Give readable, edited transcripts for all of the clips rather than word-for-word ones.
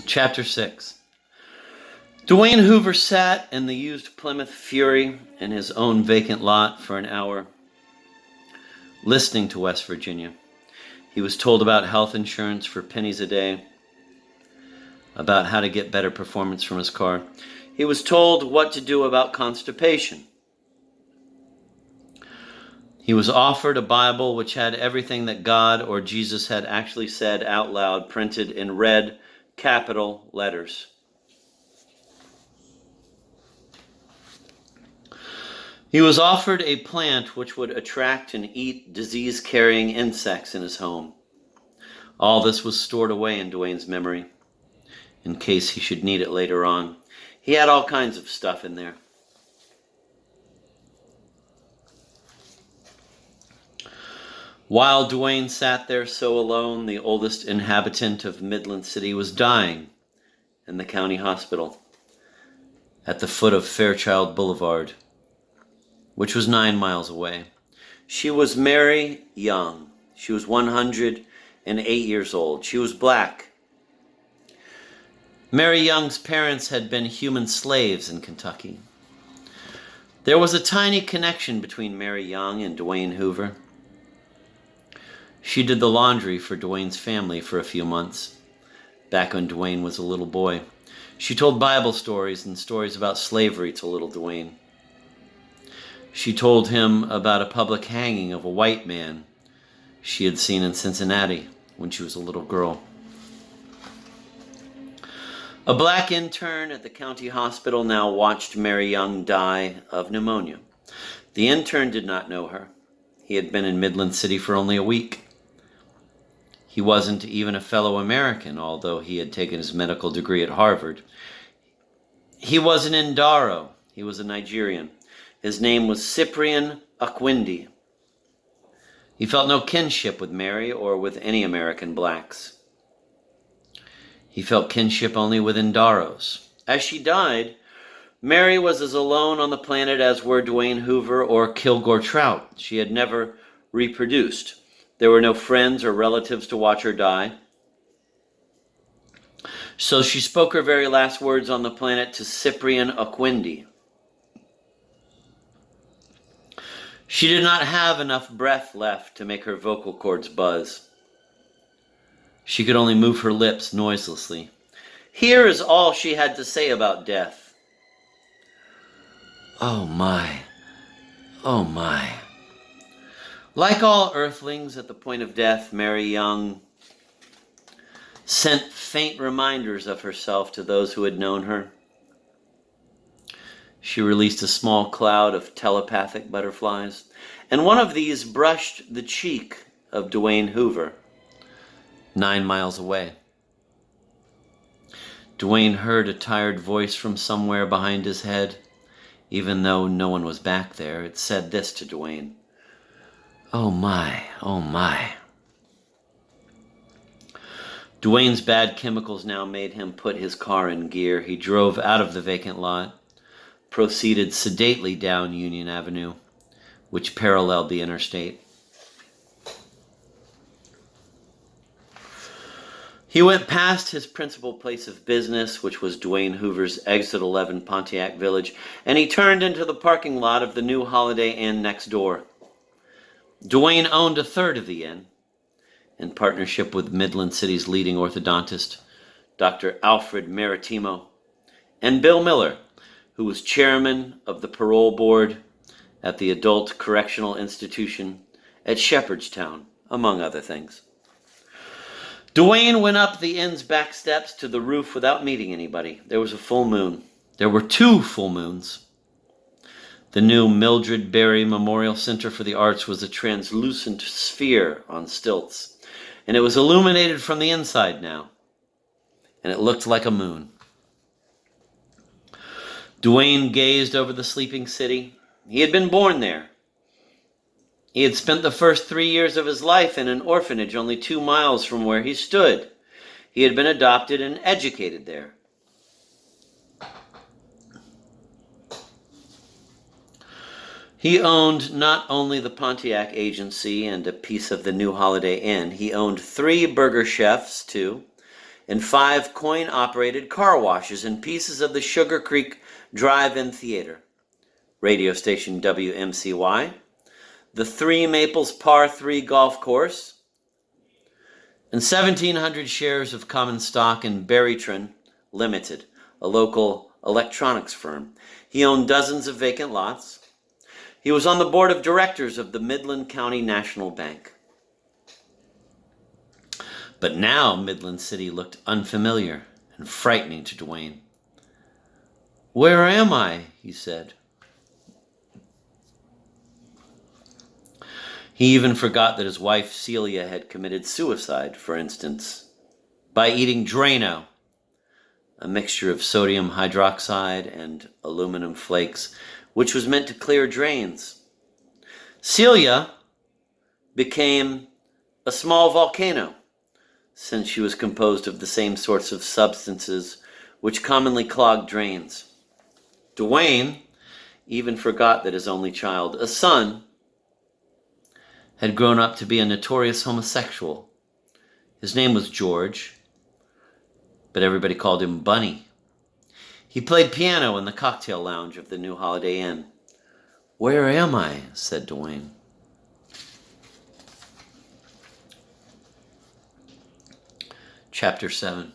Chapter 6. Dwayne Hoover sat in the used Plymouth Fury in his own vacant lot for an hour, listening to West Virginia. He was told about health insurance for pennies a day, about how to get better performance from his car. He was told what to do about constipation. He was offered a Bible which had everything that God or Jesus had actually said out loud, printed in red, capital letters. He was offered a plant which would attract and eat disease-carrying insects in his home. All this was stored away in Dwayne's memory, in case he should need it later on. He had all kinds of stuff in there. While Dwayne sat there so alone, the oldest inhabitant of Midland City was dying in the county hospital at the foot of Fairchild Boulevard, which was 9 miles away. She was Mary Young. She was 108 years old. She was black. Mary Young's parents had been human slaves in Kentucky. There was a tiny connection between Mary Young and Dwayne Hoover. She did the laundry for Dwayne's family for a few months, back when Dwayne was a little boy. She told Bible stories and stories about slavery to little Dwayne. She told him about a public hanging of a white man she had seen in Cincinnati when she was a little girl. A black intern at the county hospital now watched Mary Young die of pneumonia. The intern did not know her. He had been in Midland City for only a week. He wasn't even a fellow American, although he had taken his medical degree at Harvard. He was an Indaro. He was a Nigerian. His name was Cyprian Akwindi. He felt no kinship with Mary or with any American blacks. He felt kinship only with Indaros. As she died, Mary was as alone on the planet as were Dwayne Hoover or Kilgore Trout. She had never reproduced. There were no friends or relatives to watch her die. So she spoke her very last words on the planet to Cyprian Akwindi. She did not have enough breath left to make her vocal cords buzz. She could only move her lips noiselessly. Here is all she had to say about death. Oh my, oh my. Like all earthlings at the point of death, Mary Young sent faint reminders of herself to those who had known her. She released a small cloud of telepathic butterflies, and one of these brushed the cheek of Dwayne Hoover, 9 miles away. Dwayne heard a tired voice from somewhere behind his head. Even though no one was back there, it said this to Dwayne. Oh my, oh my. Dwayne's bad chemicals now made him put his car in gear. He drove out of the vacant lot, proceeded sedately down Union Avenue, which paralleled the interstate. He went past his principal place of business, which was Dwayne Hoover's Exit 11 Pontiac Village, and he turned into the parking lot of the new Holiday Inn next door. Dwayne owned a third of the inn, in partnership with Midland City's leading orthodontist, Dr. Alfred Maritimo, and Bill Miller, who was chairman of the parole board at the Adult Correctional Institution at Shepherdstown, among other things. Dwayne went up the inn's back steps to the roof without meeting anybody. There was a full moon. There were 2 full moons. The new Mildred Berry Memorial Center for the Arts was a translucent sphere on stilts, and it was illuminated from the inside now, and it looked like a moon. Dwayne gazed over the sleeping city. He had been born there. He had spent the first 3 years of his life in an orphanage only 2 miles from where he stood. He had been adopted and educated there. He owned not only the Pontiac Agency and a piece of the new Holiday Inn, he owned 3 burger chefs, too, and 5 coin-operated car washes and pieces of the Sugar Creek Drive-In Theater, radio station WMCY, the Three Maples Par 3 golf course, and 1,700 shares of common stock in Berrytron Limited, a local electronics firm. He owned dozens of vacant lots. He was on the board of directors of the Midland County National Bank. But now Midland City looked unfamiliar and frightening to Dwayne. "Where am I?" he said. He even forgot that his wife Celia had committed suicide, for instance, by eating Drano, a mixture of sodium hydroxide and aluminum flakes, which was meant to clear drains. Celia became a small volcano, since she was composed of the same sorts of substances which commonly clog drains. Dwayne even forgot that his only child, a son, had grown up to be a notorious homosexual. His name was George, but everybody called him Bunny. He played piano in the cocktail lounge of the new Holiday Inn. "Where am I?" said Dwayne. Chapter 7.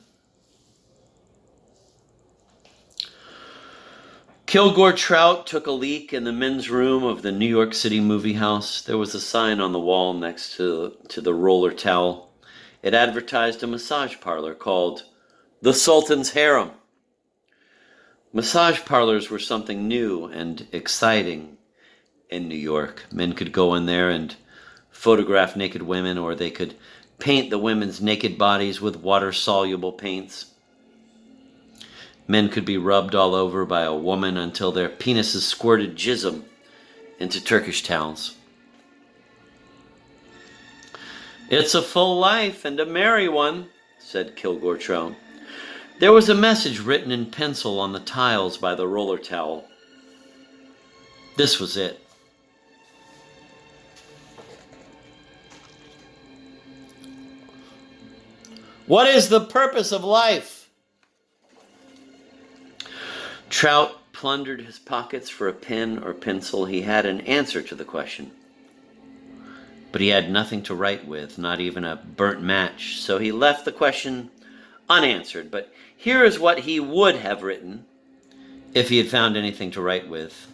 Kilgore Trout took a leak in the men's room of the New York City movie house. There was a sign on the wall next to the roller towel. It advertised a massage parlor called the Sultan's Harem. Massage parlors were something new and exciting in New York. Men could go in there and photograph naked women, or they could paint the women's naked bodies with water-soluble paints. Men could be rubbed all over by a woman until their penises squirted jism into Turkish towels. "It's a full life and a merry one," said Kilgore Trout. There was a message written in pencil on the tiles by the roller towel. This was it. "What is the purpose of life?" Trout plundered his pockets for a pen or pencil. He had an answer to the question, but he had nothing to write with, not even a burnt match, so he left the question unanswered. But here is what he would have written if he had found anything to write with.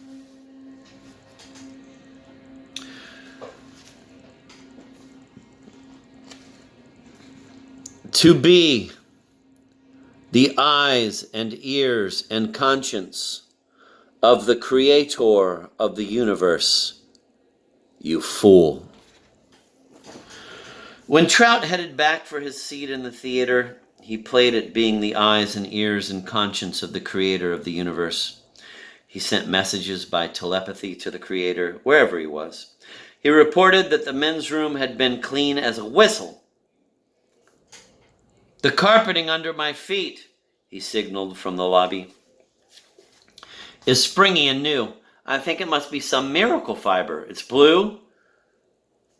To be the eyes and ears and conscience of the Creator of the universe, you fool. When Trout headed back for his seat in the theater, he played at being the eyes and ears and conscience of the Creator of the universe. He sent messages by telepathy to the Creator, wherever he was. He reported that the men's room had been clean as a whistle. "The carpeting under my feet," he signaled from the lobby, "is springy and new. I think it must be some miracle fiber. It's blue.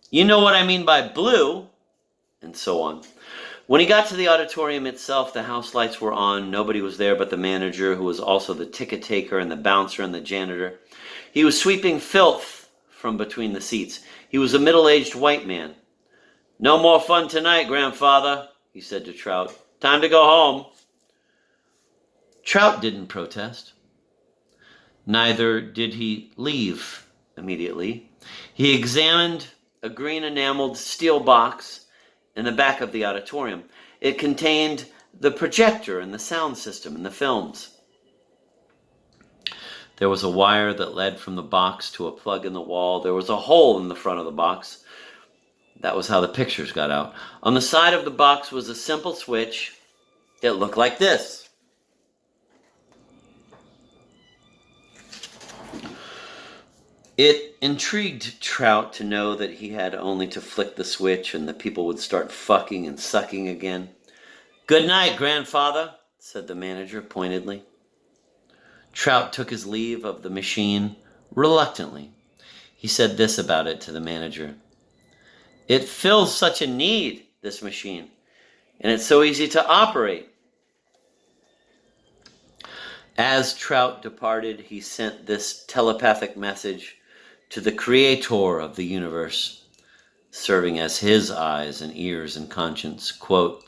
You know what I mean by blue," and so on. When he got to the auditorium itself, the house lights were on. Nobody was there but the manager, who was also the ticket taker, and the bouncer and the janitor. He was sweeping filth from between the seats. He was a middle-aged white man. "No more fun tonight, grandfather," he said to Trout. "Time to go home." Trout didn't protest. Neither did he leave immediately. He examined a green enameled steel box in the back of the auditorium. It contained the projector and the sound system and the films. There was a wire that led from the box to a plug in the wall. There was a hole in the front of the box. That was how the pictures got out. On the side of the box was a simple switch. It looked like this. It intrigued Trout to know that he had only to flick the switch and the people would start fucking and sucking again. "Good night, grandfather," said the manager pointedly. Trout took his leave of the machine reluctantly. He said this about it to the manager: "It fills such a need, this machine. And it's so easy to operate. As Trout departed, he sent this telepathic message to the creator of the universe, serving as his eyes and ears and conscience. Quote,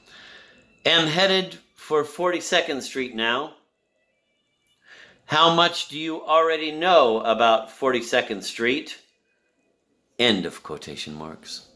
"Am headed for 42nd Street now. How much do you already know about 42nd Street?" End of quotation marks.